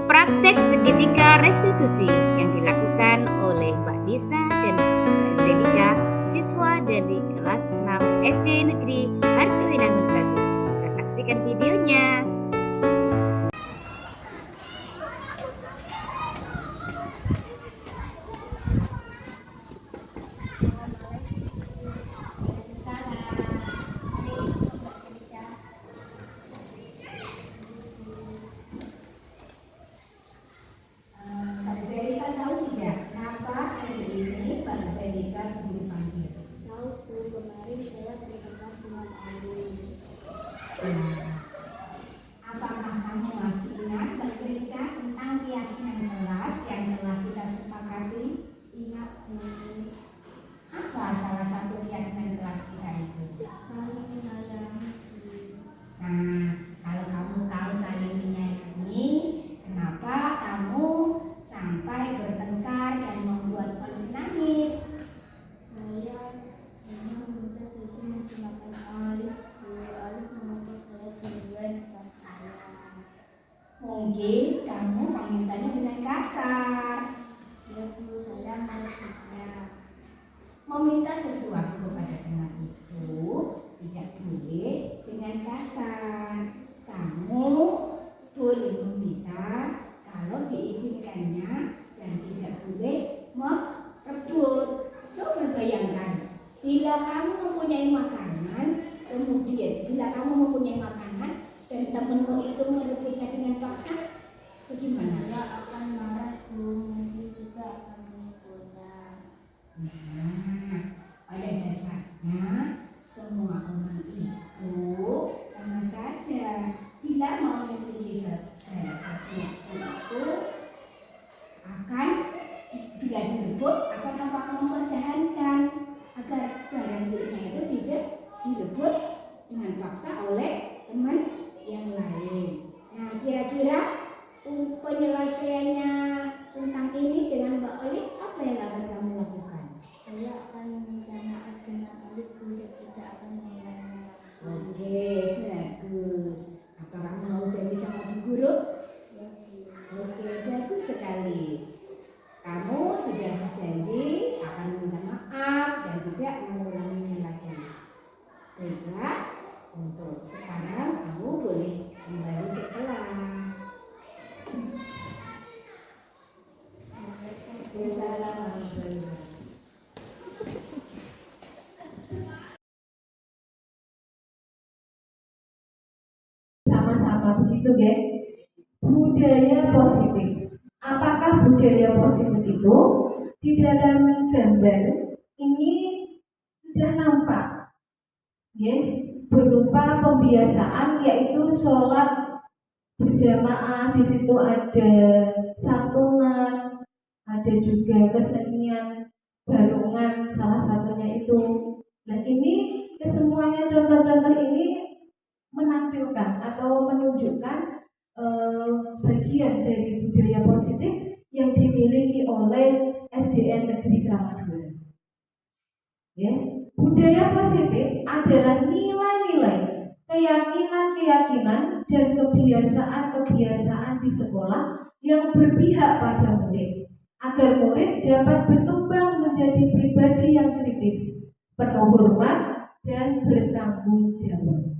Praktek segitiga restitusi yang dilakukan oleh Mbak Nisa dan Mbak Zelika, siswa dari kelas 6 SD Negeri Harjowinangun 1. Kita saksikan videonya. Mbak Zelika tahu tidak kenapa hari ini Mbak Zelika dipanggil? Tahu Bu, kemarin saya berdebat dengan Ali. Apakah kamu masih ingat Mbak Zelika tentang keyakinan kelas yang telah kita sepakati? Ingat Bu, Apa salah satu keyakinan kelas kita itu? saling menyayangi Bu. Nah, kalau kamu tahu saling menyayangi, kenapa kamu sampai bertengkar dan membuat Olive nangis? Saya hanya meminta Cici menggunakan Alif Bu. Alif mengumpul saya duluan bukan saya. Mungkin kamu memintanya dengan kasar. Ya Bu, saya mengertinya. Meminta sesuatu kepada teman itu tidak boleh dengan kasar. Kamu boleh meminta kalau diizinkannya dan tidak boleh merebut. Coba bayangkan, bila kamu mempunyai makanan, dan temanmu itu merebutnya dengan paksa, bagaimana? Saya akan marah Bu, mungkin juga akan memukulnya. Nah, pada dasarnya semua orang itu sama saja. Bila mau memiliki segala sesuatu itu akan bila direbut akan apa mempertahankan agar barang miliknya itu tidak direbut dengan paksa oleh teman yang lain. Nah, kira-kira penyelesaiannya tentang ini dengan Mbak Olive apa yang akan kamu lakukan? Saya akan meminta maaf dengan Alif Bu, dan tidak akan mengulanginya. Oke, bagus. Apa kamu mau janji sama Bu Guru? Ya Bu. Oke, bagus sekali. Kamu sudah berjanji akan meminta maaf dan tidak mengulanginya lagi. Baiklah, untuk sekarang kamu boleh kembali ke kelas. Assalamualaikum. bersama, begitu ya? Budaya positif. Apakah budaya positif itu di dalam gambar ini sudah nampak, ya, berupa pembiasaan yaitu sholat berjamaah. Di situ ada santunan, ada juga kesenian barungan, salah satunya itu. Nah ini kesemuanya contoh-contoh ini menampilkan atau menunjukkan bagian dari budaya positif yang dimiliki oleh SDN Negeri Kramat II. Ya, budaya positif adalah nilai-nilai, keyakinan-keyakinan dan kebiasaan-kebiasaan di sekolah yang berpihak pada murid, agar murid dapat berkembang menjadi pribadi yang kritis, penuh hormat, dan bertanggung jawab.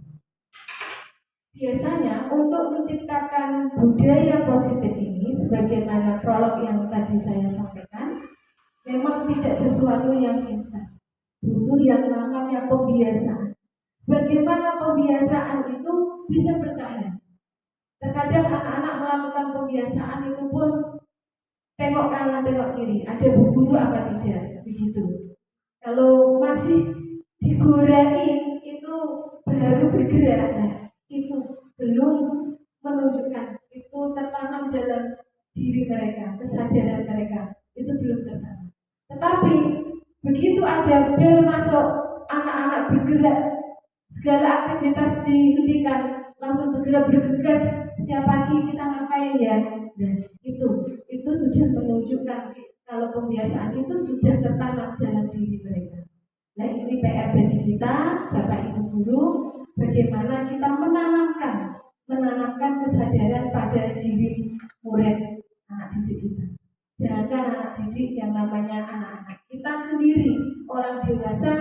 Biasanya untuk menciptakan budaya positif ini, sebagaimana prolog yang tadi saya sampaikan, memang tidak sesuatu yang instan. Butuh yang namanya pembiasaan. Bagaimana pembiasaan itu bisa bertahan? Terkadang anak-anak melakukan pembiasaan itu pun tengok kanan, tengok kiri, ada berguru apa tidak, begitu. Kalau masih digorain itu baru bergerak, nah, itu belum menunjukkan, itu tertanam dalam diri mereka, kesadaran mereka itu belum tertanam. Tetapi begitu ada bel masuk, anak-anak bergerak, segala aktivitas dihentikan, langsung segera bergegas. Setiap pagi kita ngapain ya? Nah, itu sudah menunjukkan kalau pembiasaan itu sudah tertanam dalam diri mereka. Nah, ini PR bagi kita, Bapak Ibu guru, bagaimana kita menanamkan kesadaran pada diri murid, anak didik kita. Jangan anak didik yang namanya anak-anak. Kita sendiri, orang dewasa,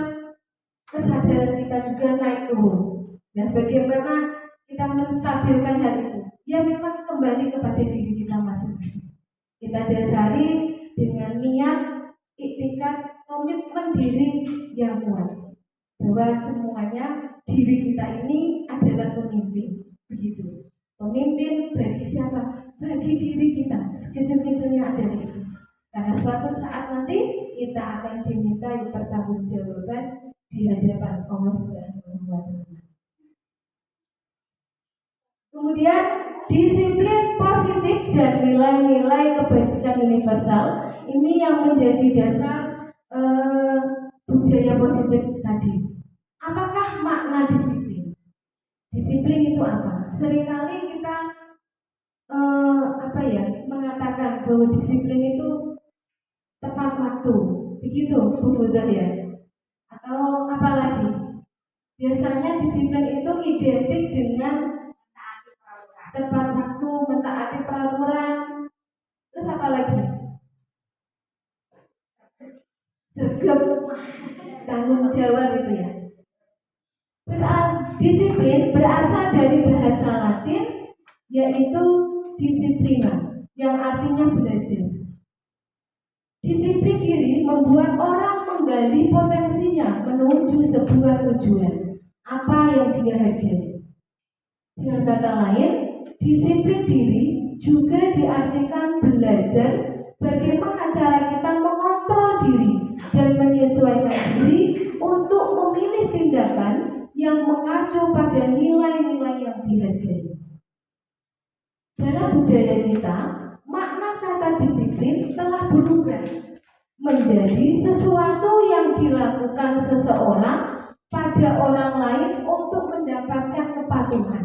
kesadaran kita juga naik turun. Dan bagaimana kita menstabilkan hal itu? Ya memang kembali kepada diri kita masing-masing. Kita dasari dengan niat, iktikad, komitmen diri yang kuat. Bahwa semuanya diri kita ini adalah pemimpin. Begitu. Pemimpin bagi siapa? Bagi diri kita. Sekecil-kecilnya adalah itu. Karena suatu saat nanti kita akan dimintai pertanggungjawaban di hadapan Allah Subhanahu wa Ta'ala. Kemudian disiplin positif dan nilai-nilai kebajikan universal ini yang menjadi dasar budaya positif tadi. Apakah makna disiplin? Disiplin itu apa? Seringkali kita mengatakan bahwa disiplin itu tepat waktu, begitu Bu Fudah ya? Atau apa lagi? Biasanya disiplin itu identik dengan tepat waktu, mentaati peraturan. Terus apa lagi? Sergap, tanggung jawab itu ya. Disiplin berasal dari bahasa Latin yaitu disiplina, yang artinya belajar. Disiplin diri membuat orang menggali potensinya menuju sebuah tujuan, apa yang dia hargai. Dengan kata lain, disiplin diri juga diartikan belajar bagaimana cara kita mengontrol diri dan menyesuaikan diri untuk memilih tindakan yang mengacu pada nilai-nilai yang dihargai. Dalam budaya kita, makna kata disiplin telah berubah menjadi sesuatu yang dilakukan seseorang pada orang lain untuk mendapatkan kepatuhan.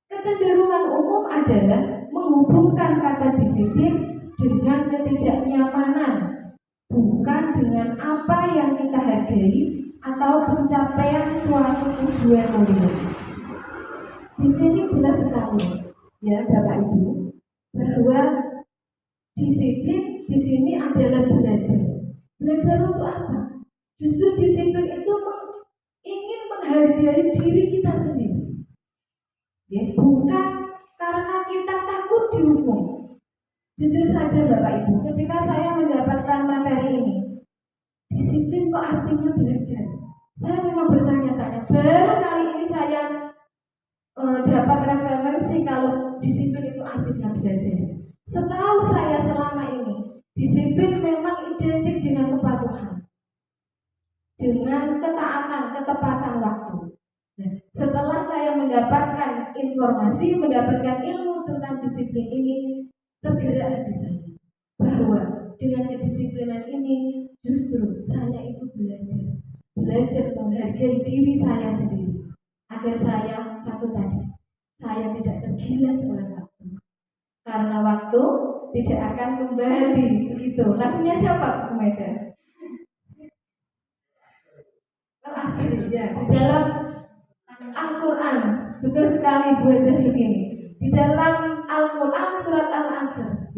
Kecenderungan umum adalah menghubungkan kata disiplin dengan ketidaknyamanan, bukan dengan apa yang kita hargai atau pencapaian suatu tujuan mulia. Di sini jelas sekali, ya Bapak Ibu, bahwa disiplin di sini adalah belajar. Belajar untuk apa? Justru disiplin itu ingin menghargai diri kita sendiri. Ya, bukan karena kita takut dihukum. Jujur saja Bapak Ibu, ketika saya mendapatkan materi ini, disiplin kok artinya belajar. Saya memang bertanya-tanya. Baru kali ini saya dapat referensi sih kalau disiplin itu artinya belajar? Setahu saya selama ini, disiplin memang identik dengan kepatuhan, dengan ketaatan, ketepatan waktu. Nah, setelah saya mendapatkan informasi, mendapatkan ilmu tentang disiplin ini, tergerak hati saya bahwa dengan kedisiplinan ini justru saya itu belajar menghargai diri saya sendiri, agar saya satu tadi, saya tidak tergilas oleh waktu, karena waktu tidak akan kembali. Begitu lagunya siapa, Bu Mega? Asli ya, di dalam Al-Quran, betul sekali Bu Eja segini. Di dalam Al-Quran surat Al-Asr,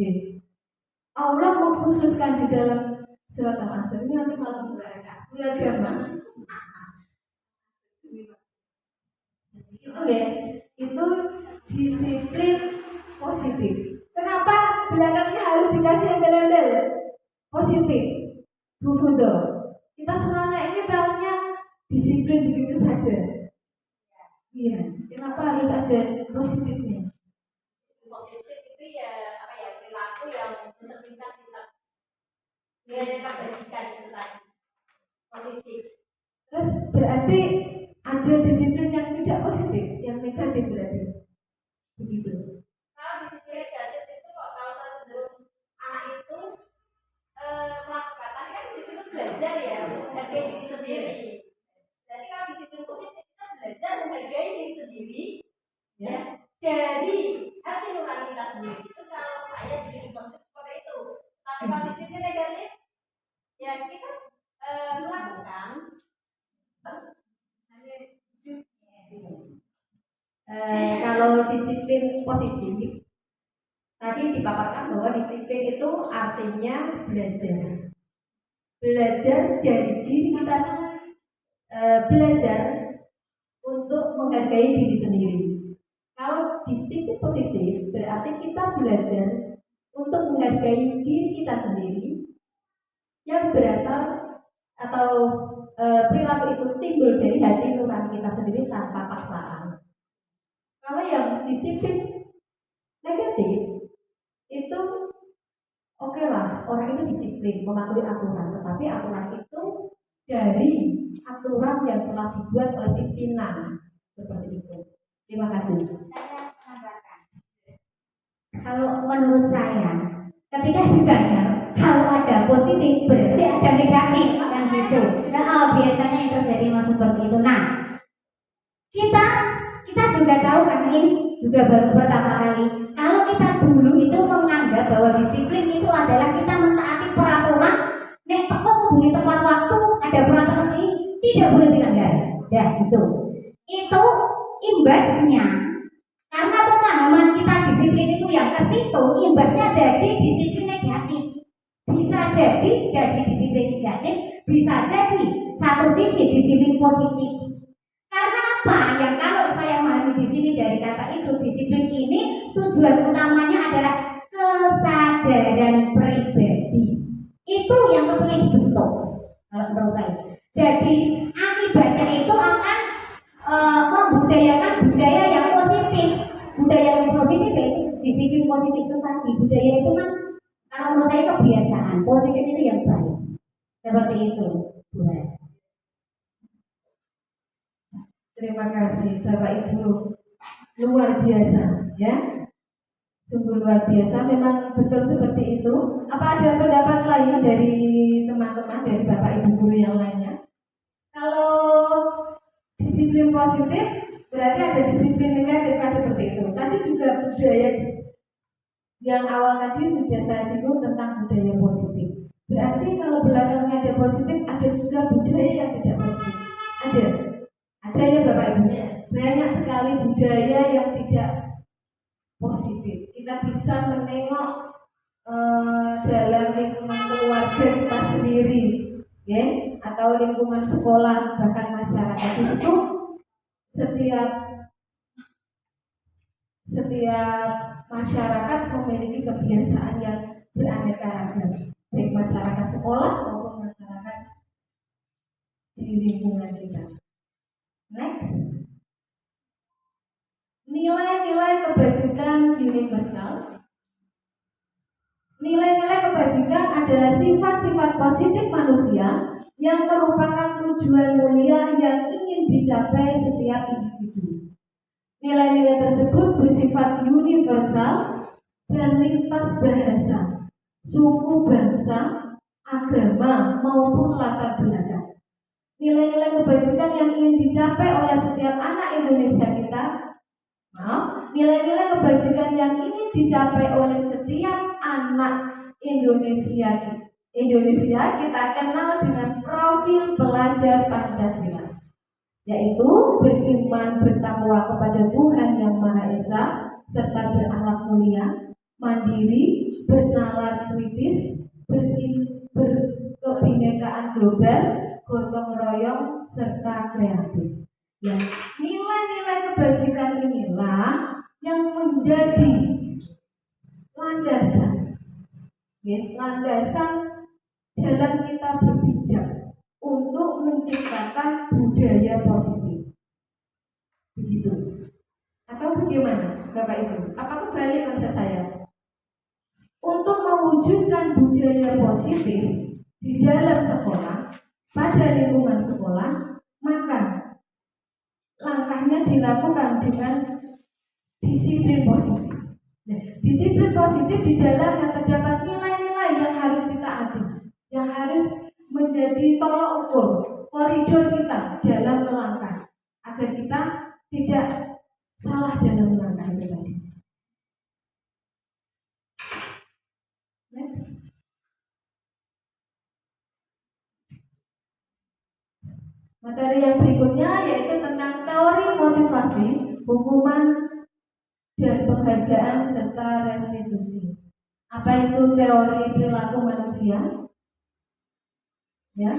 Allah mengkhususkan di dalam surat Al-Asr. Ini nanti masuk bulan agama. Itu ya, itu disiplin positif. Kenapa belakangnya harus dikasih embel-embel positif? Bu Fudo, kita selama ini tahunya disiplin begitu saja. Iya, kenapa harus ada positifnya? Positif itu ya apa ya, perilaku yang mencerminkan sikap nilai kebajikan itu tadi, positif. Terus berarti ada disiplin yang tidak positif, yang negatif berarti begitu. Kalau disiplin negatif itu kok, kalau saya cenderung anak itu melakukan, tadi kan disiplin itu belajar ya, menghargai diri sendiri. Jadi kalau disiplin positif kita belajar menghargai diri sendiri ya, dari hati nurani kita sendiri. Itu kalau saya disiplin positif seperti itu. Tapi kalau disiplin negatif ya kita melakukan kalau disiplin positif tadi dipaparkan bahwa disiplin itu artinya belajar dari diri kita, belajar untuk menghargai diri sendiri. Kalau disiplin positif berarti kita belajar untuk menghargai diri kita sendiri yang berasal atau perilaku itu timbul dari hati nurani kita sendiri tanpa paksaan. Kalau yang disiplin negatif itu oke lah, orang itu disiplin mematuhi aturan, tetapi aturan itu dari aturan yang telah dibuat oleh pimpinan, seperti itu. Terima kasih. Saya menambahkan, kalau menurut saya, ketika ditanya kalau ada positif berarti ada negatif kan gitu. Dan biasanya yang terjadi mas seperti itu. Nah, kita juga tahu kan, ini juga baru pertama kali. Kalau kita dulu itu menganggap bahwa disiplin itu adalah kita mentaati peraturan, nek teko kudu tepat waktu, ada peraturan ini tidak boleh dilanggar. Ya gitu. Itu imbasnya, karena pemahaman kita disiplin itu yang ke situ, imbasnya jadi disiplin negatif. Bisa jadi disiplin negatif, bisa jadi satu sisi disiplin positif. Karena apa? Yang kalau saya memahami di sini dari kata itu, disiplin ini tujuan utamanya adalah kesadaran pribadi. Itu yang kepengen dibentuk kalau menurut saya. Jadi akibatnya itu akan membudayakan budaya yang positif. Budaya yang positif itu disiplin positif itu tadi. Budaya itu kan kalau menurut saya kebiasaan positif itu yang baik. Seperti itu, Bu. Terima kasih Bapak Ibu, luar biasa ya, sungguh luar biasa, memang betul seperti itu. Apa ada pendapat lain dari teman-teman, dari Bapak Ibu guru yang lainnya? Kalau disiplin positif berarti ada disiplin negatif kan, seperti itu. Tadi juga budaya yang awal tadi sudah saya singgung tentang budaya positif. Berarti kalau belakangnya ada positif, ada juga budaya yang tidak positif. Ada ya Bapak Ibu. Banyak sekali budaya yang tidak positif. Kita bisa menengok dalam lingkungan keluarga kita sendiri, ya, atau lingkungan sekolah, bahkan masyarakat. Di situ setiap masyarakat memiliki kebiasaan yang beraneka ragam, baik masyarakat sekolah maupun masyarakat di lingkungan kita. Next, nilai-nilai kebajikan universal. Nilai-nilai kebajikan adalah sifat-sifat positif manusia yang merupakan tujuan mulia yang ingin dicapai setiap individu. Nilai-nilai tersebut bersifat universal dan lintas bahasa, suku, bangsa, agama, maupun latar belakang. Nilai-nilai kebajikan yang ingin dicapai oleh setiap anak Indonesia kita, nilai-nilai kebajikan yang ingin dicapai oleh setiap anak Indonesia kita kenal dengan profil pelajar Pancasila, yaitu beriman bertakwa kepada Tuhan Yang Maha Esa serta berakhlak mulia, mandiri, bernalar kritis, berkebinekaan global, gotong royong serta kreatif. Ya, nilai-nilai kebajikan inilah yang menjadi landasan, landasan dalam kita berpijak untuk menciptakan budaya positif. Begitu. Atau bagaimana, Bapak Ibu? Apakah balik maksud saya? Untuk mewujudkan budaya positif di dalam sekolah, pada lingkungan sekolah, maka langkahnya dilakukan dengan disiplin positif. Nah, disiplin positif di dalamnya terdapat nilai-nilai yang harus ditaati, yang harus menjadi tolak ukur koridor kita dalam melangkah, agar kita tidak salah dalam melangkah itu tadi. Next. Materi yang berikutnya yaitu tentang teori motivasi, hukuman, dan penghargaan serta restitusi. Apa itu teori perilaku manusia? Ya,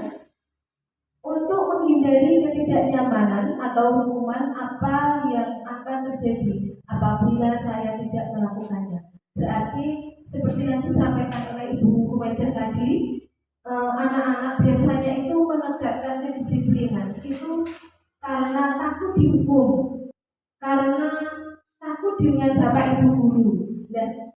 untuk menghindari ketidaknyamanan atau hukuman apa yang akan terjadi apabila saya tidak melakukannya. Berarti seperti yang disampaikan oleh Ibu Humaidah tadi, anak-anak biasanya itu menegakkan kedisiplinan itu karena takut dihukum, karena takut dengan bapak ibu guru. Dan